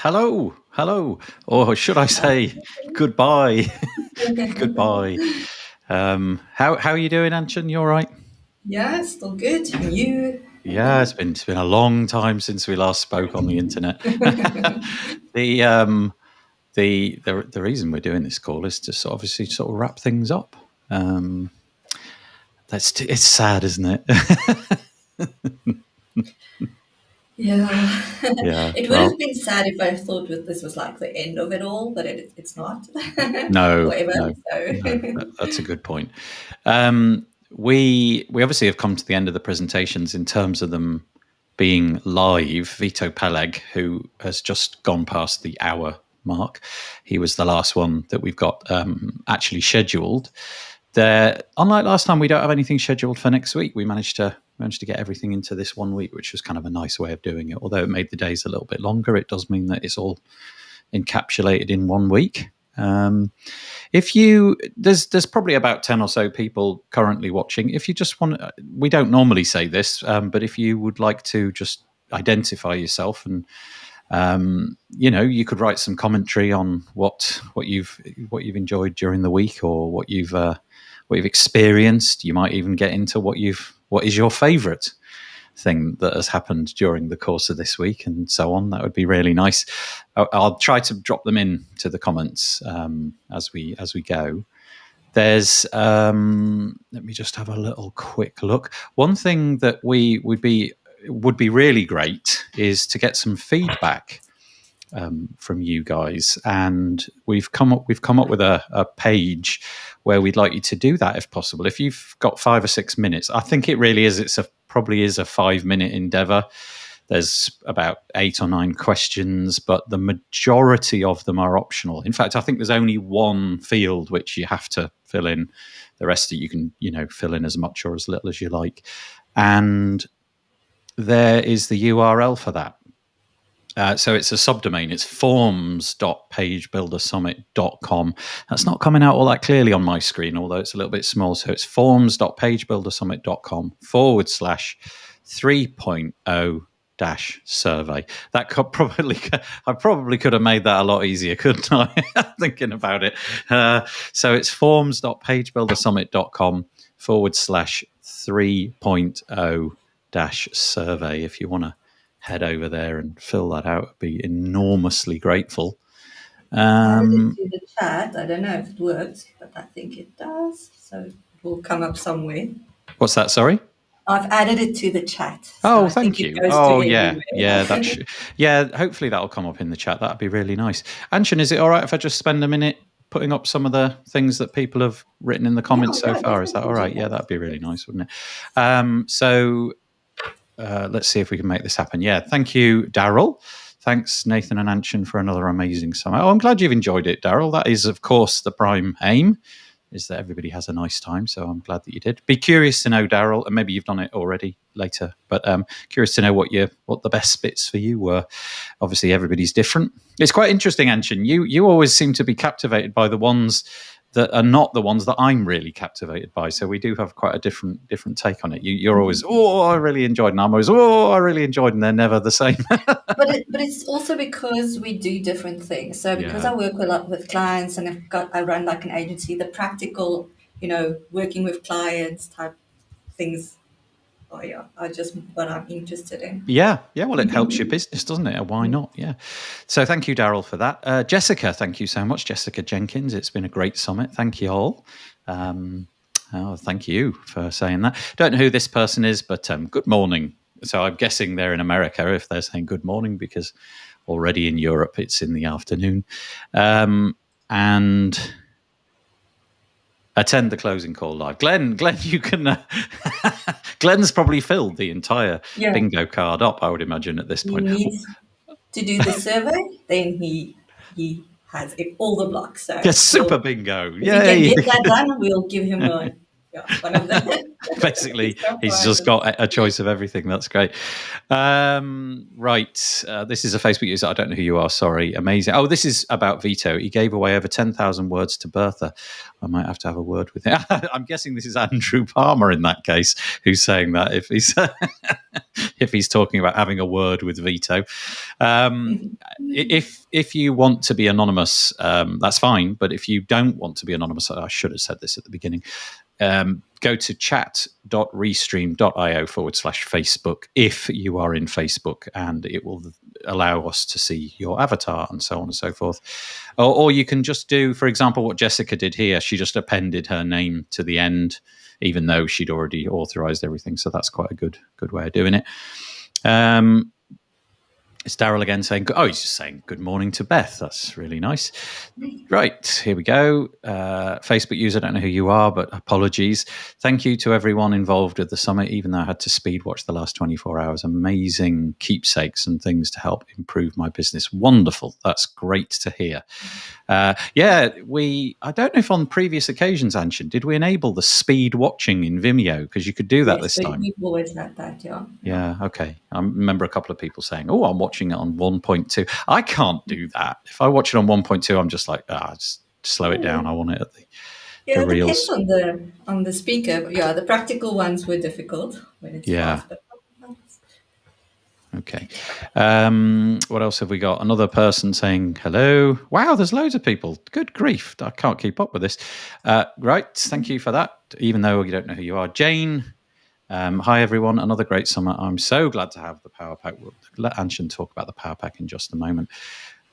Hello, hello, or should I say goodbye? Goodbye. How are you doing, Anchen? You all right? Yeah, still good. And you? Yeah, it's been a long time since we last spoke on the internet. the the reason we're doing this call is to obviously sort of wrap things up. It's sad, isn't it? Yeah. Yeah. It would have Well, been sad if I thought that this was like the end of it all, but it's not. no, Or ever. no, So no. That's a good point. We obviously have come to the end of the presentations in terms of them being live. Vito Peleg, who has just gone past the hour mark, he was the last one that we've got actually scheduled. Unlike last time, we don't have anything scheduled for next week. We managed to get everything into this 1 week, which was kind of a nice way of doing it. Although it made the days a little bit longer, it does mean that it's all encapsulated in 1 week. There's probably about 10 or so people currently watching. If you just want, we don't normally say this, but if you would like to just identify yourself and you could write some commentary on what you've enjoyed during the week, or what you've experienced. You might even get into what is your favorite thing that has happened during the course of this week, and so on. That would be really nice. I'll try to drop them in to the comments as we go. There's let me just have a little quick look. One thing that would be really great is to get some feedback from you guys, and we've come up with a page where we'd like you to do that if possible. If you've got 5 or 6 minutes, I think it really is. Probably is a 5-minute endeavor. There's about 8 or 9 questions, but the majority of them are optional. In fact, I think there's only one field which you have to fill in. The rest of it you can, fill in as much or as little as you like. And there is the URL for that. So it's a subdomain. It's forms.pagebuildersummit.com. That's not coming out all that clearly on my screen, although it's a little bit small. So it's forms.pagebuildersummit.com/3.0-survey. I probably could have made that a lot easier, couldn't I? Thinking about it. So it's forms.pagebuildersummit.com/3.0-survey. If you want to head over there and fill that out, I'd be enormously grateful. added it to the chat. I don't know if it works, but I think it does. So it will come up somewhere. What's that? Sorry? I've added it to the chat. Oh, So thank you. Yeah. Hopefully that'll come up in the chat. That'd be really nice. Anchen, is it all right if I just spend a minute putting up some of the things that people have written in the comments so far? Is that all right? Yeah, that'd be really nice, wouldn't it? Let's see if we can make this happen. Yeah, thank you, Daryl. Thanks, Nathan and Anchen, for another amazing summit. Oh, I'm glad you've enjoyed it, Daryl. That is, of course, the prime aim, is that everybody has a nice time. So I'm glad that you did. Be curious to know, Daryl, and maybe you've done it already later, but curious to know what the best bits for you were. Obviously, everybody's different. It's quite interesting, Anchen. You always seem to be captivated by the ones that are not the ones that I'm really captivated by. So we do have quite a different take on it. You're always, I really enjoyed, and I'm always, I really enjoyed, and they're never the same. But it's also because we do different things. So because I work a lot with clients, and I run like an agency, the practical, working with clients type things are just what I'm interested in. Yeah. Well, it helps your business, doesn't it? Why not? Yeah. So thank you, Daryl, for that. Jessica, thank you so much. Jessica Jenkins, it's been a great summit. Thank you all. Thank you for saying that. Don't know who this person is, but good morning. So I'm guessing they're in America if they're saying good morning, because already in Europe it's in the afternoon. And attend the closing call live. Glenn, you can. Glenn's probably filled the entire bingo card up, I would imagine, at this point. He needs to do the survey, then he has all the blocks. So super bingo! If he can get that done, we'll give him a Yeah, one of them. Basically, he's just got a choice of everything. That's great. Right. This is a Facebook user. I don't know who you are. Sorry. Amazing. Oh, this is about Vito. He gave away over 10,000 words to Bertha. I might have to have a word with him. I'm guessing this is Andrew Palmer in that case, who's saying that if he's if he's talking about having a word with Vito. If you want to be anonymous, that's fine. But if you don't want to be anonymous, I should have said this at the beginning. Go to chat.restream.io/Facebook if you are in Facebook, and it will allow us to see your avatar and so on and so forth. Or you can just do, for example, what Jessica did here. She just appended her name to the end, even though she'd already authorized everything. So that's quite a good way of doing it. It's Daryl again saying, he's just saying good morning to Beth. That's really nice. Right, here we go. Facebook user, I don't know who you are, but apologies. Thank you to everyone involved with the summit, even though I had to speed watch the last 24 hours. Amazing keepsakes and things to help improve my business. Wonderful. That's great to hear. I don't know if on previous occasions, Anchen, did we enable the speed watching in Vimeo? Because you could do that this time. We've always had that, yeah. Yeah, okay. I remember a couple of people saying, I'm watching it on 1.2. I can't do that. If I watch it on 1.2, I'm just like, just slow it down. I want it at the it reels. Depends on the speaker. Yeah, the practical ones were difficult when it's fast. But okay. What else have we got? Another person saying hello. Wow, there's loads of people. Good grief. I can't keep up with this. Right. Thank you for that. Even though you don't know who you are. Jane. Hi, everyone. Another great summer. I'm so glad to have the Power Pack. We'll let Anchen talk about the Power Pack in just a moment.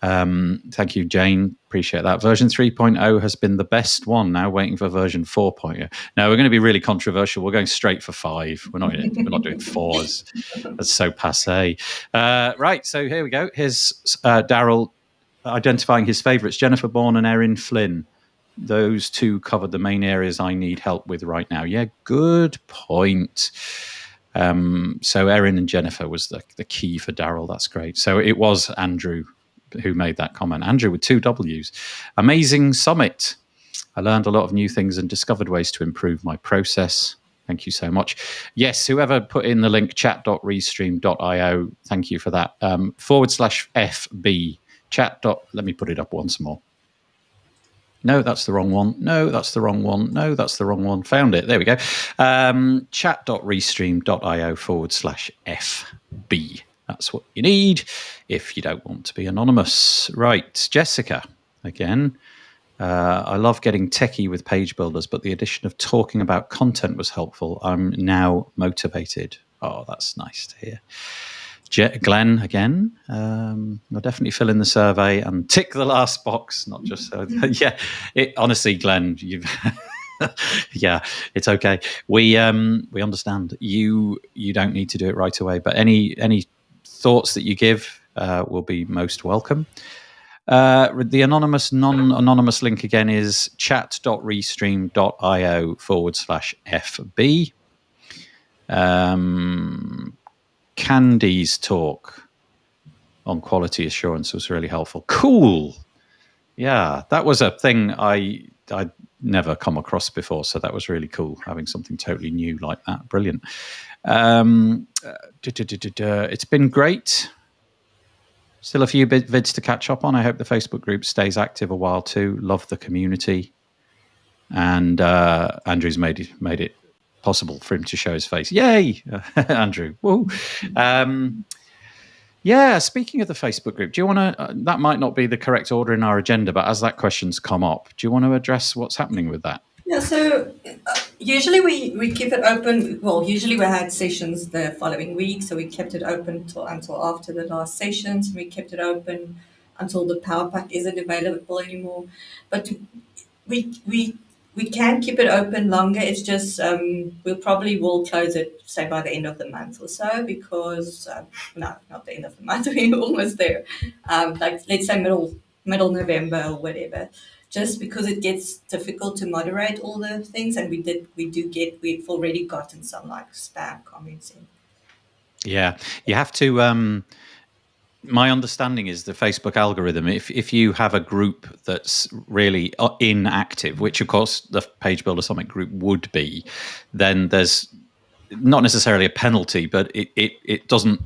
Thank you, Jane. Appreciate that. Version 3.0 has been the best one. Now waiting for version 4.0. Now we're going to be really controversial. We're going straight for 5. We're not doing 4s. That's so passé. Right. So here we go. Here's Daryl identifying his favourites: Jennifer Bourne and Erin Flynn. Those two covered the main areas I need help with right now. Yeah, good point. So Erin and Jennifer was the key for Daryl. That's great. So it was Andrew who made that comment. Andrew with 2 W's. Amazing summit. I learned a lot of new things and discovered ways to improve my process. Thank you so much. Yes, whoever put in the link chat.restream.io, thank you for that. /FB chat. Let me put it up once more. No, that's the wrong one. No, that's the wrong one. No, that's the wrong one. Found it. There we go. Chat.restream.io /FB. That's what you need if you don't want to be anonymous. Right. Jessica, again. I love getting techie with page builders, but the addition of talking about content was helpful. I'm now motivated. Oh, that's nice to hear. Glenn again. I'll definitely fill in the survey and tick the last box. Not just honestly, Glenn, you've yeah, it's okay. We understand. You don't need to do it right away, but any thoughts that you give will be most welcome. The non-anonymous link again is chat.restream.io /FB. Candy's talk on quality assurance was really helpful. Cool. Yeah, that was a thing I'd never come across before, so that was really cool, having something totally new like that. Brilliant. It's been great. Still a few vids to catch up on. I hope the Facebook group stays active a while too. Love the community. And Andrew's made it possible for him to show his face. Yay, Andrew. Woo. Speaking of the Facebook group, do you want to, that might not be the correct order in our agenda, but as that question's come up, do you want to address what's happening with that? Yeah, so usually we keep it open. Well, usually we had sessions the following week, so we kept it open until after the last sessions. We kept it open until the Power Pack isn't available anymore. But we can keep it open longer. It's just we probably will close it, say, by the end of the month or so, because no, not the end of the month. We're almost there. Like let's say middle November or whatever. Just because it gets difficult to moderate all the things, and we've already gotten some like spam comments in. Yeah, you have to. my understanding is the Facebook algorithm, if you have a group that's really inactive, which of course the Page Builder Summit group would be, then there's not necessarily a penalty, but it doesn't,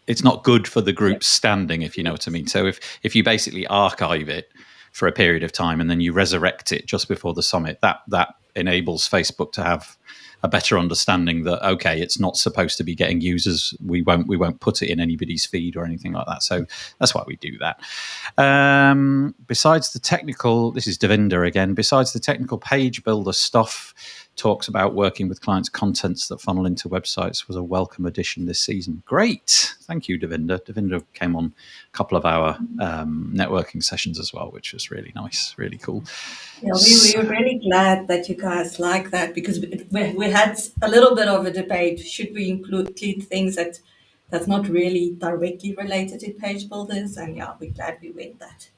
it's not good for the group's standing, if you know what I mean. So if you basically archive it for a period of time and then you resurrect it just before the summit, that enables Facebook to have a better understanding that, okay, it's not supposed to be getting users. We won't put it in anybody's feed or anything like that. So that's why we do that. Besides the technical, this is Devinder again. Besides the technical Page Builder stuff, talks about working with clients' contents that funnel into websites was a welcome addition this season. Great. Thank you, Devinder. Devinder came on a couple of our networking sessions as well, which was really nice, really cool. Yeah, we were really glad that you guys like that, because we had a little bit of a debate. Should we include things that's not really directly related to page builders? And yeah, we're glad we went that.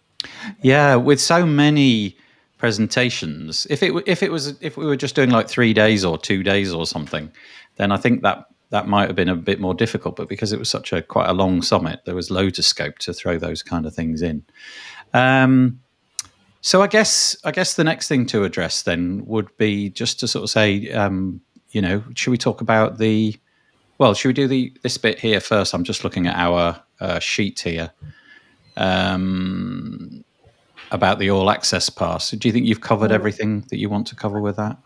Yeah, with so many presentations, if we were just doing like 3 days or 2 days or something, then I think that might have been a bit more difficult. But because it was quite a long summit, there was loads of scope to throw those kind of things in. So I guess the next thing to address then would be just to sort of say, should we talk about should we do this bit here first? I'm just looking at our sheet here. About the all access pass. Do you think you've covered everything that you want to cover with that?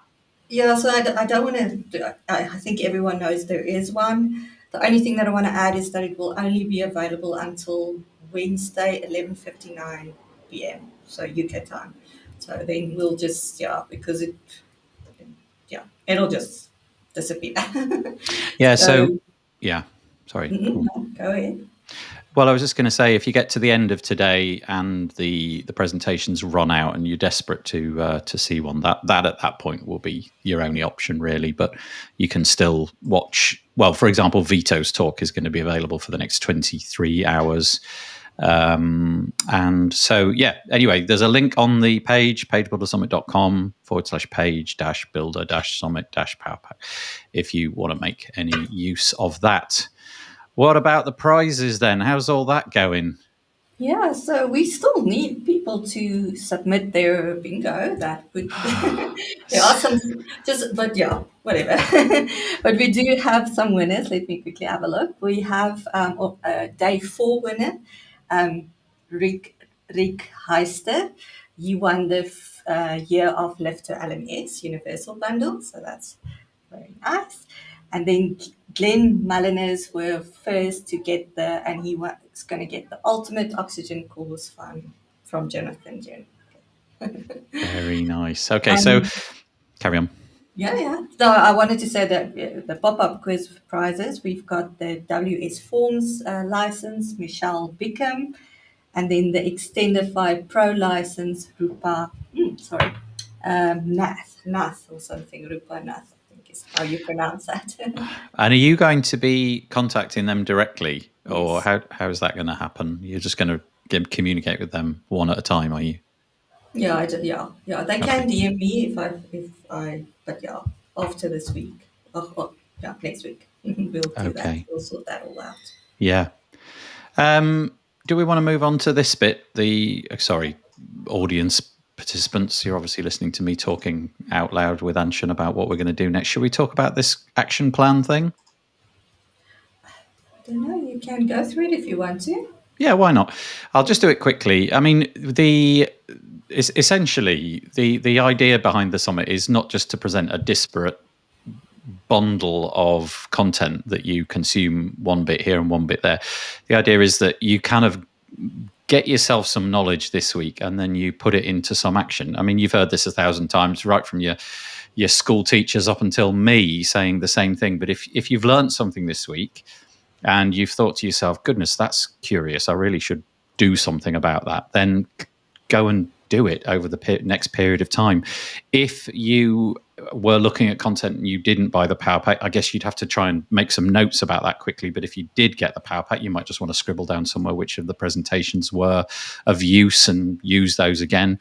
Yeah, so I don't want to, I think everyone knows there is one. The only thing that I want to add is that it will only be available until Wednesday, 11:59 p.m. So UK time. So then we'll just, because it'll just disappear. Yeah, sorry. Go ahead. Well, I was just going to say, if you get to the end of today and the presentations run out and you're desperate to see one, that at that point will be your only option, really. But you can still watch. Well, for example, Vito's talk is going to be available for the next 23 hours. And so, anyway, there's a link on the page, pagebuildersummit.com/page-builder-summit-powerpack, if you want to make any use of that. What about the prizes then? How's all that going? Yeah, so we still need people to submit their bingo. That would there are some but yeah, whatever. But we do have some winners. Let me quickly have a look. We have day 4 winner, Rick Heister. You won the Year of Lifter LMS Universal Bundle, so that's very nice. And then Glenn Mulliners were first to get and he was going to get the Ultimate Oxygen Course from Jonathan Jen. Very nice. Okay, so carry on. Yeah. So I wanted to say that the pop-up quiz prizes, we've got the WS Forms license, Michelle Bickham, and then the Extendify Pro license, Rupa, Nath or something, Rupa Nath. Is how you pronounce that. And are you going to be contacting them directly, or how is that going to happen? You're just going to communicate with them one at a time, are you? Yeah, They can DM me but after this week. Next week we'll do that. We'll sort that all out. Yeah. Do we want to move on to this bit? Audience participants, you're obviously listening to me talking out loud with Anchen about what we're going to do next. Should we talk about this action plan thing? I don't know. You can go through it if you want to. Yeah, why not? I'll just do it quickly. I mean, essentially the idea behind the summit is not just to present a disparate bundle of content that you consume one bit here and one bit there. The idea is that you kind of get yourself some knowledge this week and then you put it into some action. I mean, you've heard this 1,000 times, right from your school teachers up until me saying the same thing. But if you've learned something this week and you've thought to yourself, goodness, that's curious, I really should do something about that, then go and do it over the next period of time. If you were looking at content and you didn't buy the Power Pack, I guess you'd have to try and make some notes about that quickly. But if you did get the Power Pack, you might just want to scribble down somewhere which of the presentations were of use and use those again.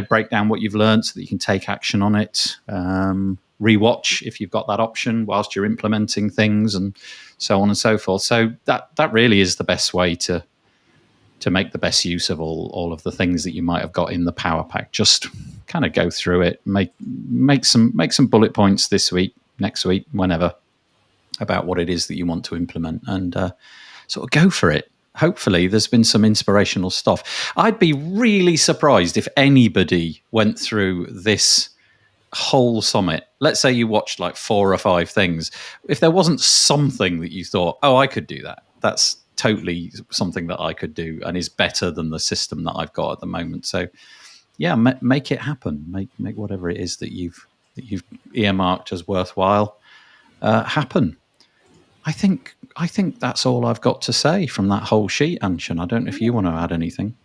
Break down what you've learned so that you can take action on it. Rewatch if you've got that option whilst you're implementing things, and so on and so forth. So that really is the best way to to make the best use of all of the things that you might have got in the power pack. Just kind of go through it, make some bullet points this week, next week, whenever, about what it is that you want to implement, and sort of go for it. Hopefully there's been some inspirational stuff. I'd be really surprised if anybody went through this whole summit. Let's say you watched like 4 or 5 things. If there wasn't something that you thought, oh, I could do that. That's totally something that I could do and is better than the system that I've got at the moment. So yeah, make it happen. Make whatever it is that you've earmarked as worthwhile happen. I think that's all I've got to say from that whole sheet, Anchen. I don't know if you want to add anything.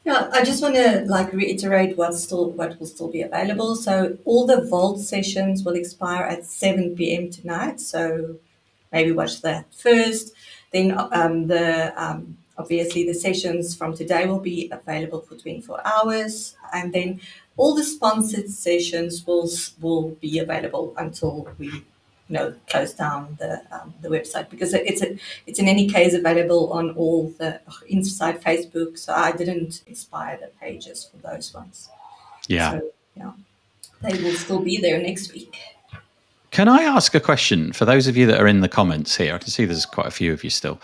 Yeah, I just want to reiterate what will still be available. So all the Vault sessions will expire at 7 p.m. tonight. So maybe watch that first. Then obviously the sessions from today will be available for 24 hours, and then all the sponsored sessions will be available until we close down the website, because it's in any case available on all the inside Facebook. So I didn't expire the pages for those ones. Yeah. So yeah, they will still be there next week. Can I ask a question for those of you that are in the comments here? I can see there's quite a few of you still.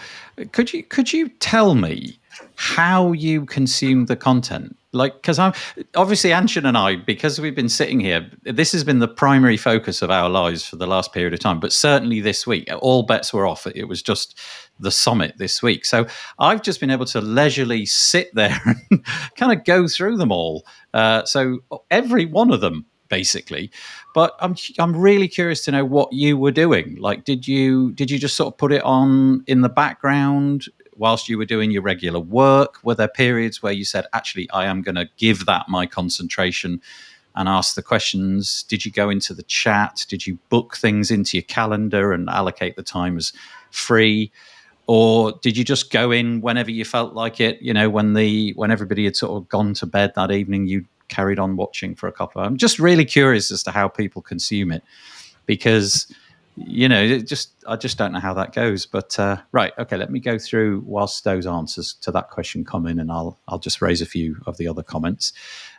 Could you tell me how you consume the content? Like, because I'm obviously Anchen and I, because we've been sitting here, this has been the primary focus of our lives for the last period of time. But certainly this week, all bets were off. It was just the summit this week. So I've just been able to leisurely sit there and kind of go through them all. So every one of them, basically. But I'm really curious to know what you were doing. Like, did you just sort of put it on in the background whilst you were doing your regular work? Were there periods where you said, actually, I am going to give that my concentration and ask the questions? Did you go into the chat? Did you book things into your calendar and allocate the time as free? Or did you just go in whenever you felt like it? When everybody had sort of gone to bed that evening, you carried on watching for a couple of hours. I'm just really curious as to how people consume it, because I just don't know how that goes. But right, okay, let me go through whilst those answers to that question come in, and I'll just raise a few of the other comments.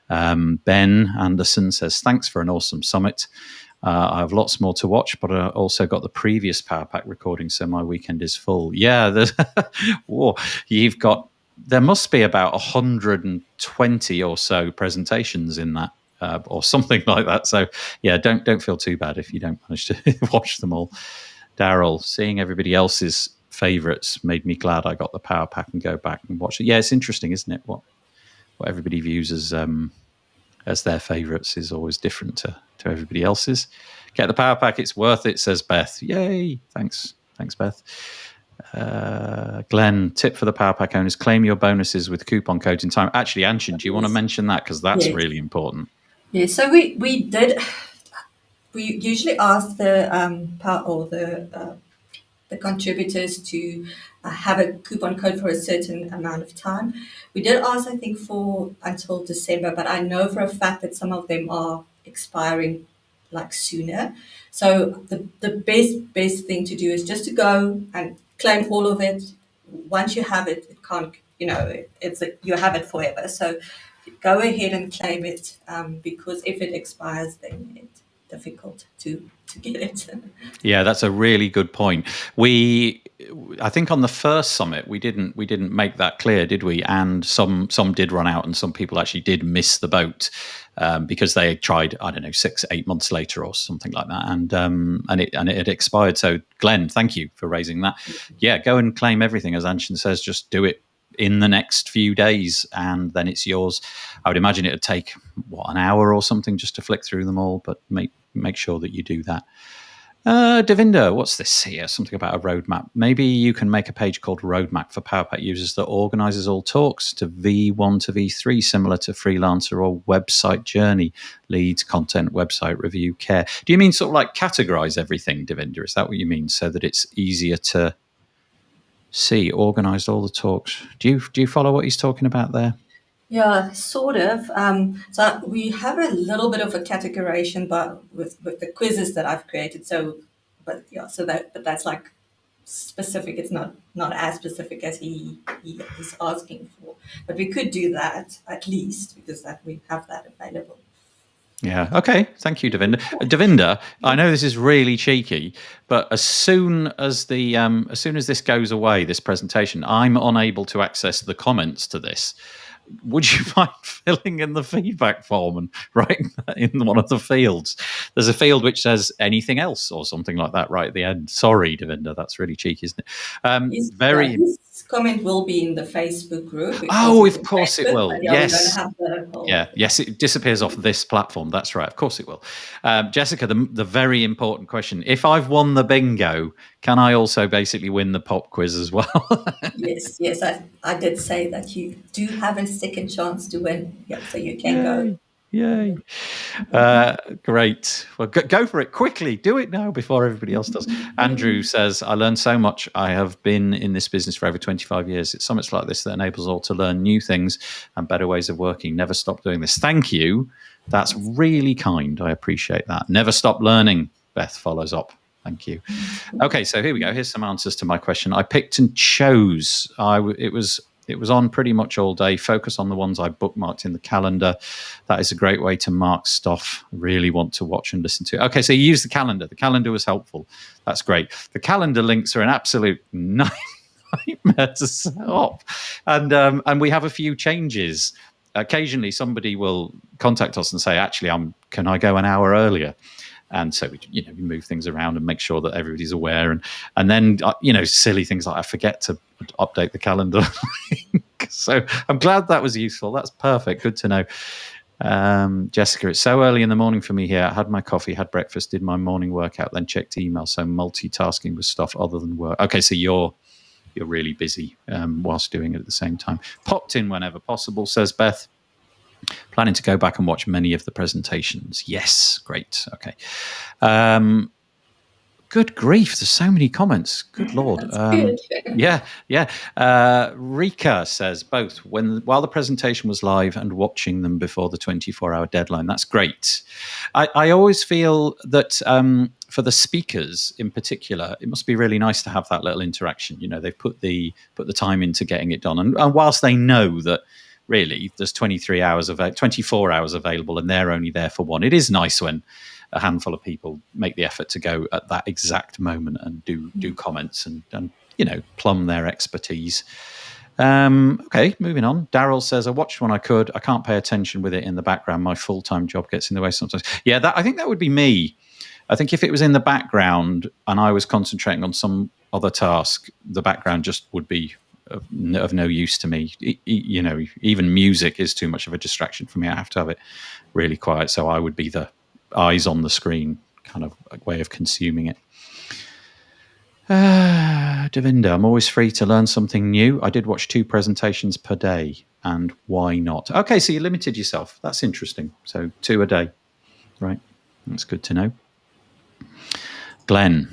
Ben Anderson says, thanks for an awesome summit. I have lots more to watch, but I also got the previous Power Pack recording, so my weekend is full. Yeah, there must be about 120 or so presentations in that, or something like that. So yeah, don't feel too bad if you don't manage to watch them all. Daryl, seeing everybody else's favorites made me glad I got the Power Pack and go back and watch it. Yeah, it's interesting, isn't it? What everybody views as their favorites is always different to everybody else's. Get the Power Pack, it's worth it, says Beth. Yay, thanks Beth. Glenn, tip for the Power Pack owners: claim your bonuses with coupon codes in time. Actually, Anchen, do you want to mention that, because that's really important? Yeah, so we usually ask the contributors to have a coupon code for a certain amount of time. We did ask, I think, for until December, but I know for a fact that some of them are expiring like sooner. So the best thing to do is just to go and claim all of it. Once you have it, it can't, you have it forever. So go ahead and claim it, because if it expires, then it's difficult to get it. Yeah, that's a really good point. I think on the first summit we didn't make that clear, did we? And some did run out, and some people actually did miss the boat because they tried, I don't know, 6-8 months later or something like that, and it had expired. So Glenn, thank you for raising that. Yeah, go and claim everything, as Anchen says. Just do it in the next few days, and then it's yours. I would imagine it would take an hour or something just to flick through them all, but make sure that you do that. Devinder, what's this here? Something about a roadmap. Maybe you can make a page called Roadmap for Power Pack users that organizes all talks to V1 to V3, similar to Freelancer or Website Journey, leads, content, website review, care. Do you mean sort of like categorize everything, Devinder? Is that what you mean? So that it's easier to see, organized all the talks. Do you follow what he's talking about there? Yeah, sort of. So we have a little bit of a categorization, but with the quizzes that I've created. But that's like specific. It's not as specific as he is asking for, but we could do that at least, because that we have that available. Yeah. Okay. Thank you, Devinder. Devinder, I know this is really cheeky, but as soon as this goes away, this presentation, I'm unable to access the comments to this. Would you mind filling in the feedback form and writing that in one of the fields? There's a field which says anything else or something like that right at the end. Sorry, Devinder, that's really cheeky, isn't it? His comment will be in the Facebook group. Oh, of course it will. Yes. Yes, it disappears off this platform. That's right. Of course it will. Jessica, the very important question. If I've won the bingo, can I also basically win the pop quiz as well? Yes. I did say that you do have a second chance to win. Yeah, so you can go. Yay. Great. Well, go for it quickly. Do it now before everybody else does. Andrew says, I learned so much. I have been in this business for over 25 years. It's summits like this that enables all to learn new things and better ways of working. Never stop doing this. Thank you. That's really kind. I appreciate that. Never stop learning. Beth follows up. Thank you. Okay, so here we go. Here's some answers to my question. I picked and chose. It was on pretty much all day. Focus on the ones I bookmarked in the calendar. That is a great way to mark stuff I really want to watch and listen to. Okay, so you use the calendar. The calendar was helpful. That's great. The calendar links are an absolute nightmare to set up. And we have a few changes. Occasionally, somebody will contact us and say, actually, can I go an hour earlier? And so we move things around and make sure that everybody's aware. And then, silly things like I forget to update the calendar. So I'm glad that was useful. That's perfect. Good to know. Jessica, it's so early in the morning for me here. I had my coffee, had breakfast, did my morning workout, then checked email. So multitasking with stuff other than work. Okay, so you're really busy whilst doing it at the same time. Popped in whenever possible, says Beth. Planning to go back and watch many of the presentations. Yes, great. Okay. Good grief, there's so many comments. Good Lord. Good. Yeah. Rika says both while the presentation was live and watching them before the 24-hour deadline. That's great. I always feel that for the speakers in particular, it must be really nice to have that little interaction. They've put the time into getting it done. And whilst they know that really there's 24 hours available and they're only there for one, it is nice when a handful of people make the effort to go at that exact moment and do comments and plumb their expertise. Okay, moving on. Daryl says, I watched when I could. I can't pay attention with it in the background. My full-time job gets in the way sometimes. Yeah, I think that would be me. I think if it was in the background and I was concentrating on some other task, the background just would be of no use to me. Even music is too much of a distraction for me. I have to have it really quiet. So I would be the eyes on the screen kind of way of consuming it. Devinder, I'm always free to learn something new. I did watch 2 presentations per day, and why not? Okay, so you limited yourself. That's interesting. So 2 a day, right? That's good to know. Glenn,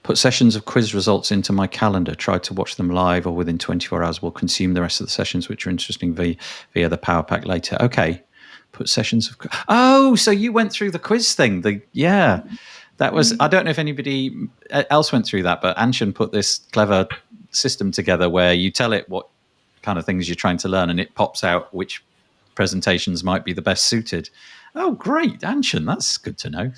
put sessions of quiz results into my calendar. Try to watch them live or within 24 hours. Will consume the rest of the sessions, which are interesting via the Power Pack later. Okay. Put sessions of... Oh, so you went through the quiz thing. That was... I don't know if anybody else went through that, but Anchen put this clever system together where you tell it what kind of things you're trying to learn and it pops out which presentations might be the best suited. Oh, great. Anchen, that's good to know.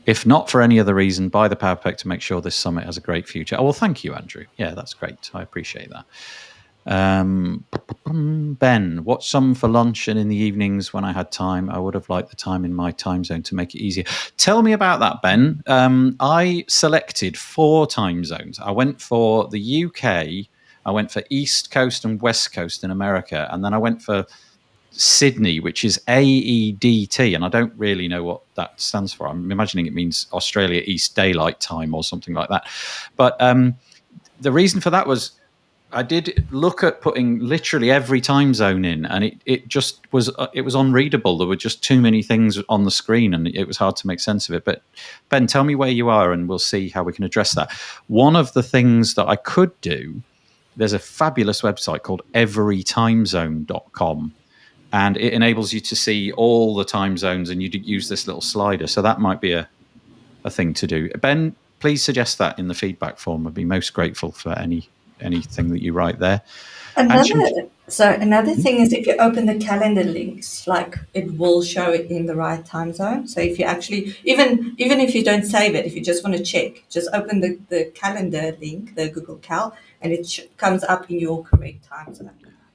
If not for any other reason, buy the Power Pack to make sure this summit has a great future. Oh, well, thank you, Andrew. Yeah, that's great. I appreciate that. Ben, watch some for lunch and in the evenings when I had time. I would have liked the time in my time zone to make it easier. Tell me about that, Ben. I selected 4 time zones. I went for the UK, I went for East Coast and West Coast in America, and then I went for Sydney, which is AEDT, and I don't really know what that stands for. I'm imagining it means Australia East Daylight Time or something like that. But the reason for that was I did look at putting literally every time zone in, and it just was unreadable. There were just too many things on the screen, and it was hard to make sense of it. But Ben, tell me where you are, and we'll see how we can address that. One of the things that I could do, there's a fabulous website called everytimezone.com. and it enables you to see all the time zones, and you use this little slider. So that might be a thing to do. Ben, please suggest that in the feedback form. I'd be most grateful for anything that you write there. Another thing is if you open the calendar links, like it will show it in the right time zone. So if you actually, even if you don't save it, if you just want to check, just open the calendar link, the Google Cal, and it comes up in your correct time zone.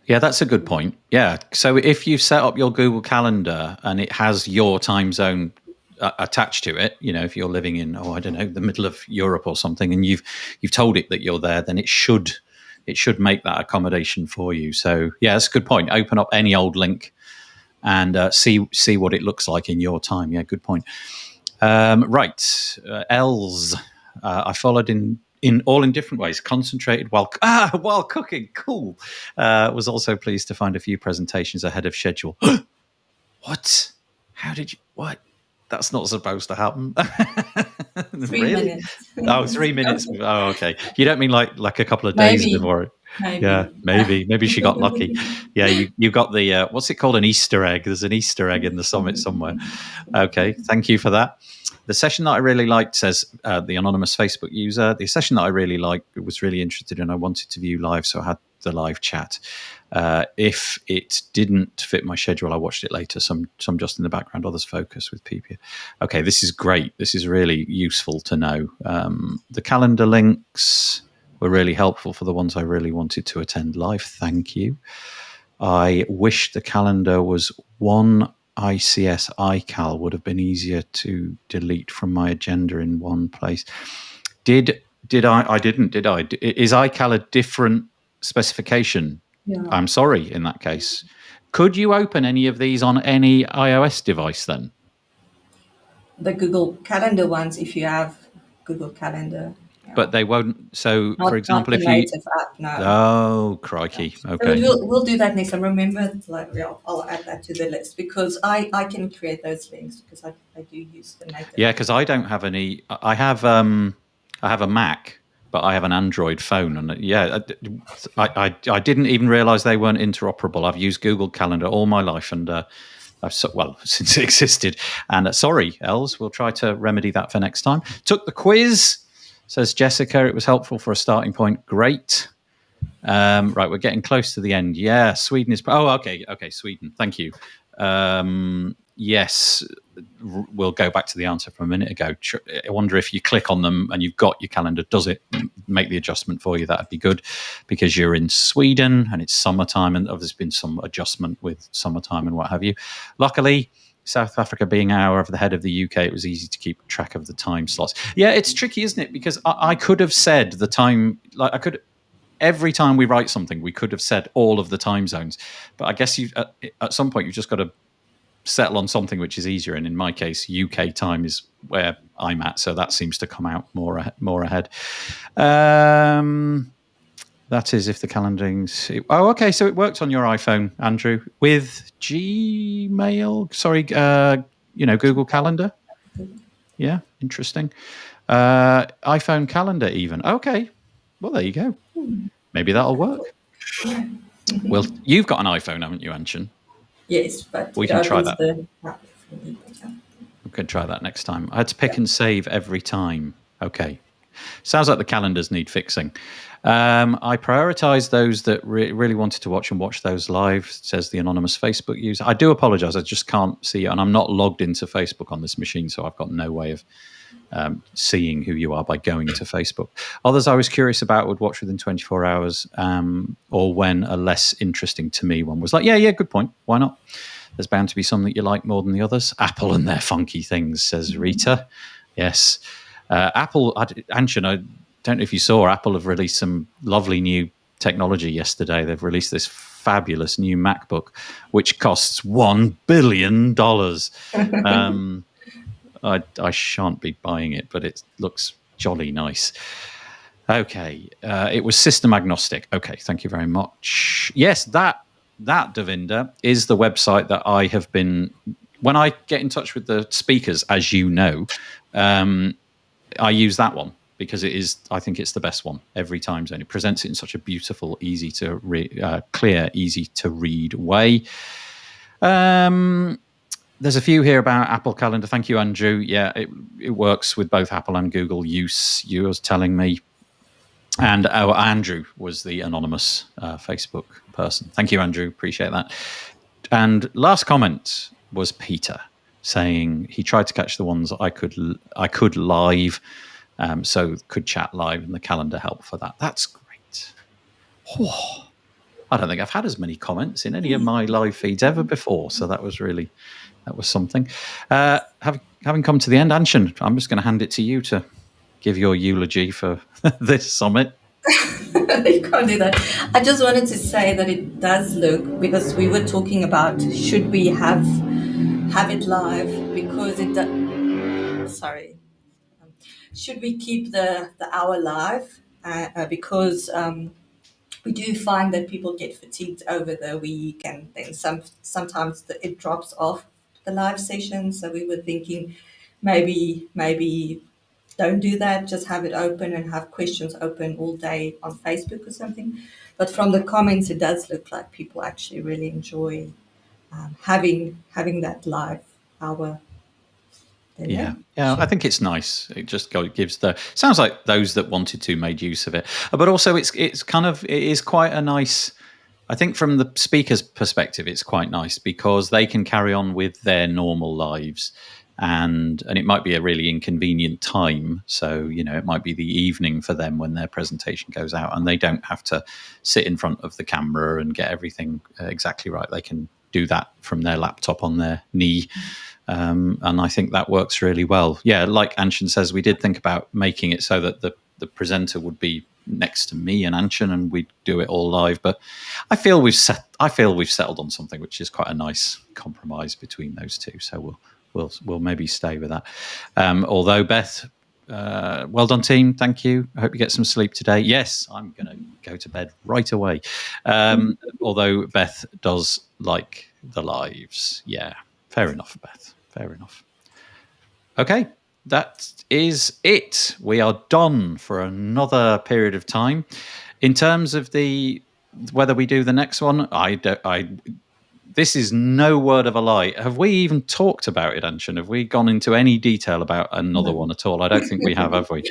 Yeah, that's a good point. Yeah. So if you set up your Google Calendar and it has your time zone attached to it, if you're living in, I don't know, the middle of Europe or something, and you've told it that you're there, then it should make that accommodation for you. So yeah, that's a good point. Open up any old link and see what it looks like in your time. Yeah, good point. Right, Els, I followed in all in different ways. Concentrated while cooking. Cool. Was also pleased to find a few presentations ahead of schedule. What? How did you? What? That's not supposed to happen. 3 minutes. Oh, 3 minutes. Oh, okay. You don't mean like a couple of days before? Maybe. Yeah, maybe she got lucky. Yeah, you got the what's it called? An Easter egg. There's an Easter egg in the summit somewhere. Okay, thank you for that. The session that I really liked, says the anonymous Facebook user, the session that I really liked, was really interested in. I wanted to view live, so I had the live chat. If it didn't fit my schedule, I watched it later. Some just in the background, others focus with people. Okay, this is great. This is really useful to know. The calendar links were really helpful for the ones I really wanted to attend live. Thank you. I wish the calendar was one ICS iCal, would have been easier to delete from my agenda in one place. Did I didn't, did I? Is iCal a different specification? Yeah. I'm sorry, in that case. Could you open any of these on any iOS device then? The Google Calendar ones, if you have Google Calendar. Yeah. But they won't. So, for example, not the if native app, no. Oh, crikey. Okay. So we'll do that next time. Remember, I'll add that to the list because I can create those links because I do use the native. Yeah, because I don't have any. I have a Mac, but I have an Android phone, and yeah, I didn't even realize they weren't interoperable. I've used Google Calendar all my life, and since it existed. And sorry, Els, we'll try to remedy that for next time. Took the quiz, says Jessica. It was helpful for a starting point. Great. Right, we're getting close to the end. Yeah, Sweden is. Oh, okay, Sweden. Thank you. Yes, we'll go back to the answer from a minute ago. I wonder if you click on them and you've got your calendar, does it make the adjustment for you? That'd be good because you're in Sweden and it's summertime, and there's been some adjustment with summertime and what have you. Luckily, South Africa being an hour ahead of the UK, it was easy to keep track of the time slots. Yeah, it's tricky, isn't it? Because I could have said the time, like I could. Every time we write something, we could have said all of the time zones. But I guess at some point, you've just got to settle on something which is easier. And in my case, UK time is where I'm at. So that seems to come out more ahead. That is if the calendaring's... Oh, okay. So it worked on your iPhone, Andrew, with Gmail. Sorry, Google Calendar. Yeah, interesting. iPhone calendar even. Okay. Well, there you go. Maybe that'll work. Well, you've got an iPhone, haven't you, Anchen? Yes, but we can try that. We can try that next time. I had to pick and save every time. Okay. Sounds like the calendars need fixing. I prioritized those that really wanted to watch those live, says the anonymous Facebook user. I do apologize. I just can't see it. And I'm not logged into Facebook on this machine, so I've got no way of seeing who you are by going to Facebook. Others I was curious about would watch within 24 hours or when a less interesting to me one was like, yeah, good point. Why not? There's bound to be some that you like more than the others. Apple and their funky things, says Rita. Yes. Apple, Anchen, I don't know if you saw, Apple have released some lovely new technology yesterday. They've released this fabulous new MacBook, which costs $1 billion. I shan't be buying it, but it looks jolly nice. Okay, it was system agnostic. Okay, thank you very much. Yes, that Devinder is the website that I have been. When I get in touch with the speakers, as you know, I use that one because it is. I think it's the best one every time. And it presents it in such a beautiful, clear, easy to read way. There's a few here about Apple Calendar. Thank you, Andrew. Yeah, it works with both Apple and Google use. You was telling me. And Andrew was the anonymous Facebook person. Thank you, Andrew. Appreciate that. And last comment was Peter saying he tried to catch the ones I could live, so could chat live, and the calendar helped for that. That's great. Oh, I don't think I've had as many comments in any of my live feeds ever before, so that was something. Having come to the end, Anchen, I'm just going to hand it to you to give your eulogy for this summit. You can't do that. I just wanted to say that it does look, because we were talking about should we have it live, because should we keep the hour live, because we do find that people get fatigued over the week, and then sometimes it drops off the live session. So we were thinking maybe don't do that, just have it open and have questions open all day on Facebook or something. But from the comments, it does look like people actually really enjoy having that live hour. Yeah, I think it's nice. It just gives sounds like those that wanted to made use of it, but also it is quite a nice. I think from the speaker's perspective, it's quite nice because they can carry on with their normal lives, and it might be a really inconvenient time. So it might be the evening for them when their presentation goes out, and they don't have to sit in front of the camera and get everything exactly right. They can do that from their laptop on their knee. And I think that works really well. Yeah, like Anchen says, we did think about making it so that the presenter would be next to me and Anchen, and we'd do it all live. But I feel we've settled on something which is quite a nice compromise between those two. So we'll maybe stay with that. Although Beth, well done, team. Thank you. I hope you get some sleep today. Yes, I'm going to go to bed right away. Although Beth does like the lives. Yeah, fair enough, Beth. Fair enough. Okay, that is it. We are done for another period of time. In terms of whether we do the next one, this is no word of a lie. Have we even talked about it, Anchen? Have we gone into any detail about another one at all? I don't think we have we?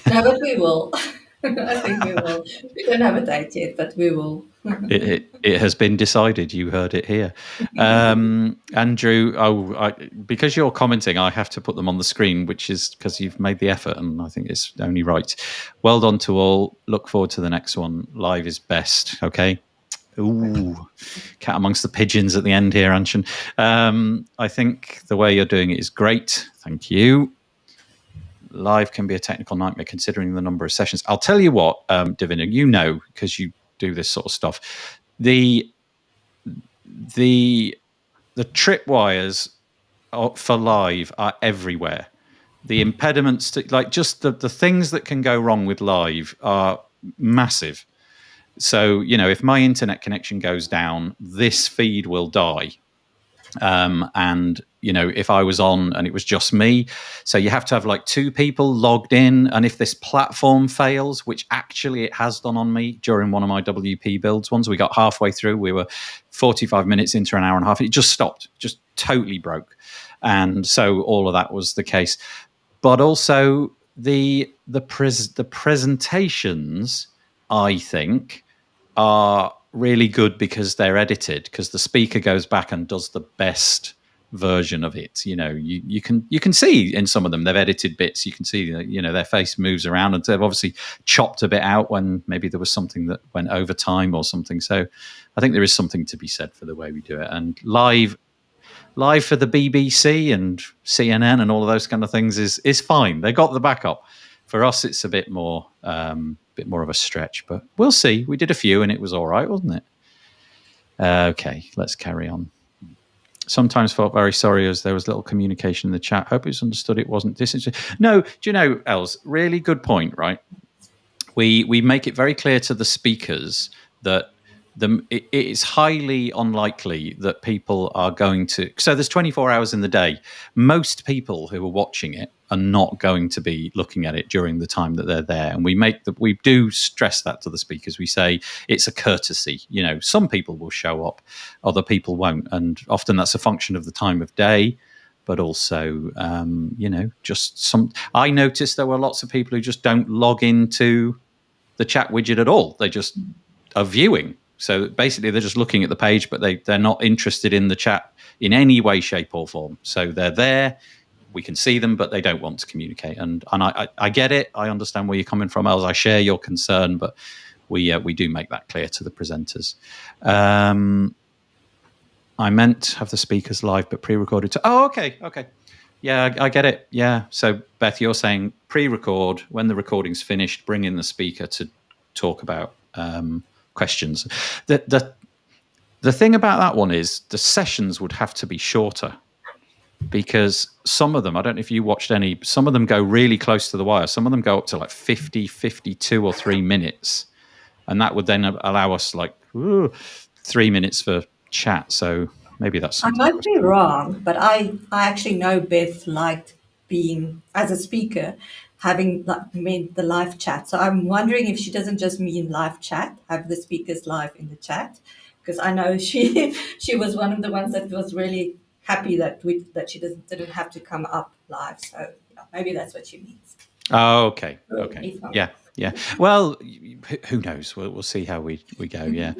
No, but we will. I think we will. We don't have a date yet, but we will. It has been decided. You heard it here. Andrew, because you're commenting, I have to put them on the screen, which is because you've made the effort, and I think it's only right. Well done to all. Look forward to the next one. Live is best. Okay. Ooh, cat amongst the pigeons at the end here, Anchen. I think the way you're doing it is great. Thank you. Live can be a technical nightmare considering the number of sessions. I'll tell you what, Davina, because you do this sort of stuff. The tripwires for live are everywhere. The impediments to just the things that can go wrong with live are massive. So, if my internet connection goes down, this feed will die. And, if I was on and it was just me, so you have to have two people logged in. And if this platform fails, which actually it has done on me during one of my WP builds ones, we got halfway through, we were 45 minutes into an hour and a half. It just stopped, just totally broke. And so all of that was the case. But also the presentations, I think, are really good because they're edited, because the speaker goes back and does the best version of it. You can see in some of them they've edited bits. You can see their face moves around, and they've obviously chopped a bit out when maybe there was something that went over time or something. So I think there is something to be said for the way we do it. And live for the BBC and CNN and all of those kind of things is fine. They got the backup. For us, it's a bit more of a stretch, but we'll see. We did a few and it was all right, wasn't it? Okay, let's carry on. Sometimes felt very sorry as there was little communication in the chat. Hope it's understood it wasn't disinterested. No, do you know, Els, really good point, right? We make it very clear to the speakers that it is highly unlikely that people are going to... So there's 24 hours in the day. Most people who are watching it are not going to be looking at it during the time that they're there. And we do stress that to the speakers. We say it's a courtesy. Some people will show up, other people won't. And often that's a function of the time of day, but also, I noticed there were lots of people who just don't log into the chat widget at all. They just are viewing. So basically they're just looking at the page, but they're not interested in the chat in any way, shape or form. So they're there, we can see them, but they don't want to communicate. And I get it. I understand where you're coming from, Els. I share your concern, but we do make that clear to the presenters. I meant to have the speakers live, but pre-recorded. Okay. Yeah, I get it. Yeah. So Beth, you're saying pre-record, when the recording's finished, bring in the speaker to talk about questions. The thing about that one is the sessions would have to be shorter, because some of them, I don't know if you watched any, some of them go really close to the wire. Some of them go up to like 50, 52 or 3 minutes. And that would then allow us 3 minutes for chat. So maybe that's something. I might be wrong, but I actually know Beth liked being, as a speaker, having the live chat. So I'm wondering if she doesn't just mean live chat, have the speakers live in the chat, because I know she was one of the ones that was really happy that she didn't have to come up live. So maybe that's what she means. Oh, okay. Yeah. Well, who knows? We'll see how we go. Yeah.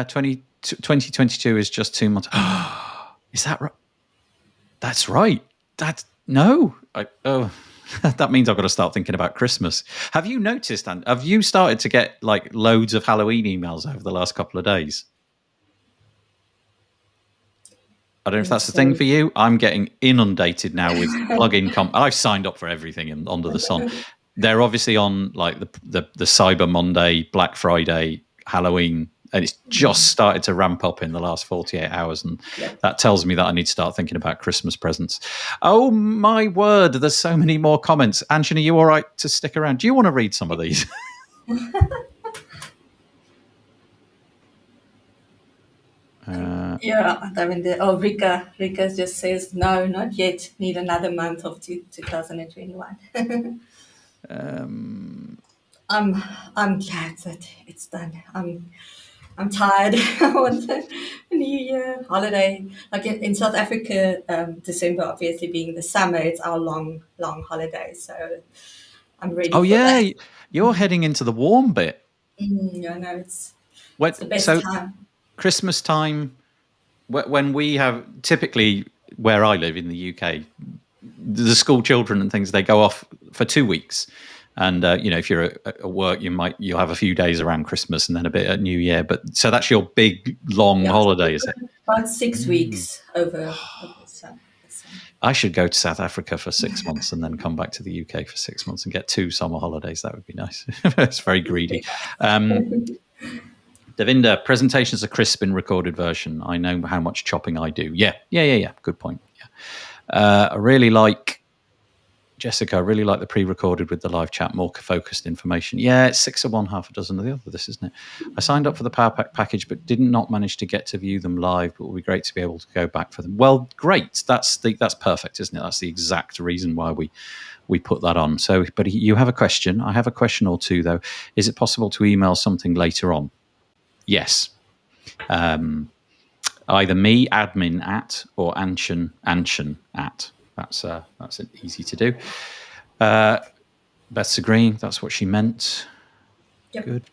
2022 is just 2 months. Is that right? That's right. That means I've got to start thinking about Christmas. Have you noticed, and have you started to get loads of Halloween emails over the last couple of days? I don't know if that's the thing for you. I'm getting inundated now with plug-in. I've signed up for everything under the sun. They're obviously on the Cyber Monday, Black Friday, Halloween, and it's just started to ramp up in the last 48 hours. And that tells me that I need to start thinking about Christmas presents. Oh, my word. There's so many more comments. Anchen, are you all right to stick around? Do you want to read some of these? Rika just says, no, not yet. Need another month of 2021. I'm glad that it's done. I'm tired. I want the New Year holiday. Like in South Africa, December obviously being the summer, it's our long holiday. So I'm ready. Oh yeah, that. You're heading into the warm bit. It's the best time. Christmas time, when we have, typically where I live in the UK, the school children and things, they go off for 2 weeks. And, if you're at work, you'll have a few days around Christmas and then a bit at New Year. But so that's your big, long holiday, is it? About 6 weeks over the summer. I should go to South Africa for 6 months and then come back to the UK for 6 months and get 2 summer holidays. That would be nice. It's very greedy. Devinda, presentation's a crisp and recorded version. I know how much chopping I do. Yeah. Good point. Yeah. I really like the pre-recorded with the live chat, more focused information. Yeah, it's 6 of one, half a dozen of the other, this, isn't it? I signed up for the Power Pack package, but did not manage to get to view them live, but it would be great to be able to go back for them. Well, great. That's perfect, isn't it? That's the exact reason why we put that on. So, but you have a question. I have a question or two, though. Is it possible to email something later on? Yes. Either me, admin at, or Anchen at. That's easy to do. Beth's agreeing. That's what she meant. Yep. Good.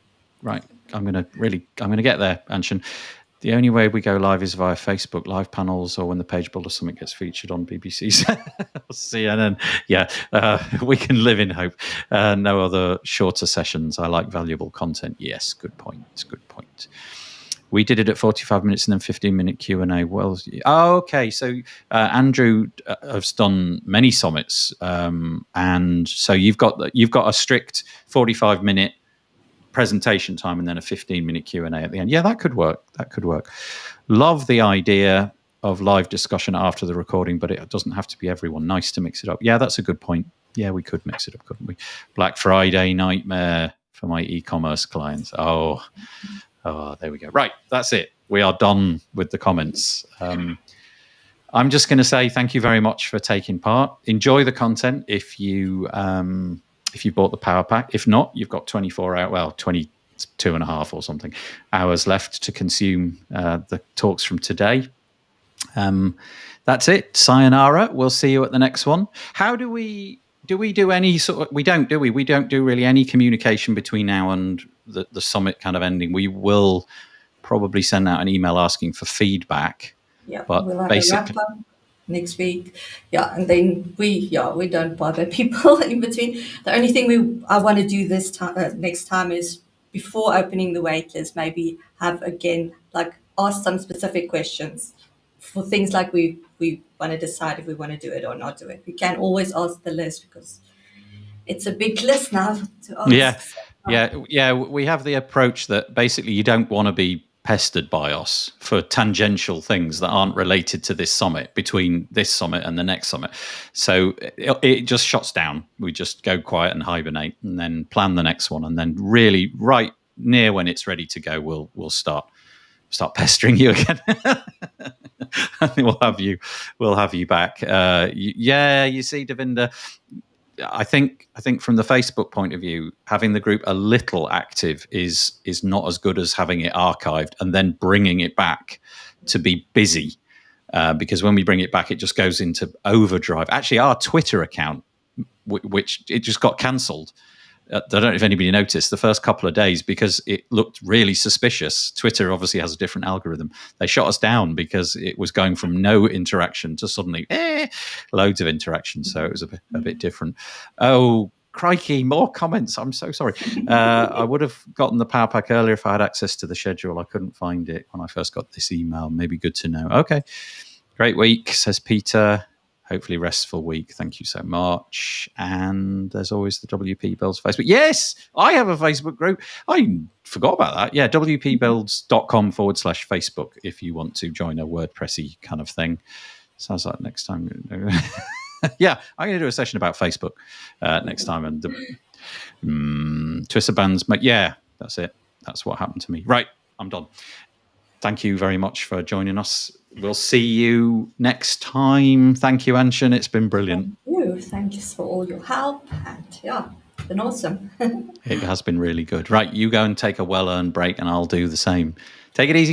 Right. I'm gonna get there, Anchen. The only way we go live is via Facebook live panels, or when the page builder summit gets featured on BBC's CNN. Yeah, we can live in hope. No other shorter sessions. I like valuable content. Yes, good point. We did it at 45 minutes and then 15-minute Q&A. Well, okay. So Andrew has done many summits, and so you've got a strict 45-minute presentation time and then a 15-minute Q&A at the end. Yeah, that could work. Love the idea of live discussion after the recording, but it doesn't have to be everyone. Nice to mix it up. Yeah, that's a good point. Yeah, we could mix it up, couldn't we? Black Friday nightmare for my e-commerce clients. Oh, there we go. Right, that's it. We are done with the comments. I'm just going to say thank you very much for taking part. Enjoy the content if you bought the power pack. If not, you've got 22 and a half or something hours left to consume the talks from today. That's it. Sayonara. We'll see you at the next one. How do we do any sort of, we don't, do we? We don't do really any communication between now and the summit kind of ending. We will probably send out an email asking for feedback. Yeah, but we'll have a wrap up next week. Yeah, and then we don't bother people in between. The only thing I want to do this time next time is before opening the waitlist, maybe have again ask some specific questions for things like we want to decide if we want to do it or not do it. We can always ask the list because it's a big list now to ask. Yeah. We have the approach that basically you don't want to be pestered by us for tangential things that aren't related to this summit, between this summit and the next summit. So it just shuts down. We just go quiet and hibernate, and then plan the next one, and then really right near when it's ready to go, we'll start pestering you again. I think we'll have you back. You see, Devinder, I think from the Facebook point of view, having the group a little active is not as good as having it archived and then bringing it back to be busy. Because when we bring it back, it just goes into overdrive. Actually, our Twitter account, which it just got cancelled. I don't know if anybody noticed the first couple of days because it looked really suspicious. Twitter obviously has a different algorithm. They shut us down because it was going from no interaction to suddenly loads of interaction. So it was a bit different. Oh, crikey, more comments. I'm so sorry. I would have gotten the power pack earlier if I had access to the schedule. I couldn't find it when I first got this email. Maybe good to know. Okay. Great week, says Peter. Hopefully restful week. Thank you so much. And there's always the WP Builds Facebook. Yes, I have a Facebook group. I forgot about that. Yeah, wpbuilds.com/Facebook if you want to join a WordPressy kind of thing. Sounds like next time. Yeah, I'm going to do a session about Facebook next time. And the Twitter bands. Yeah, that's it. That's what happened to me. Right, I'm done. Thank you very much for joining us. We'll see you next time. Thank you, Anchen. It's been brilliant. Thank you for all your help. And it's been awesome. It has been really good. Right, you go and take a well-earned break and I'll do the same. Take it easy, guys.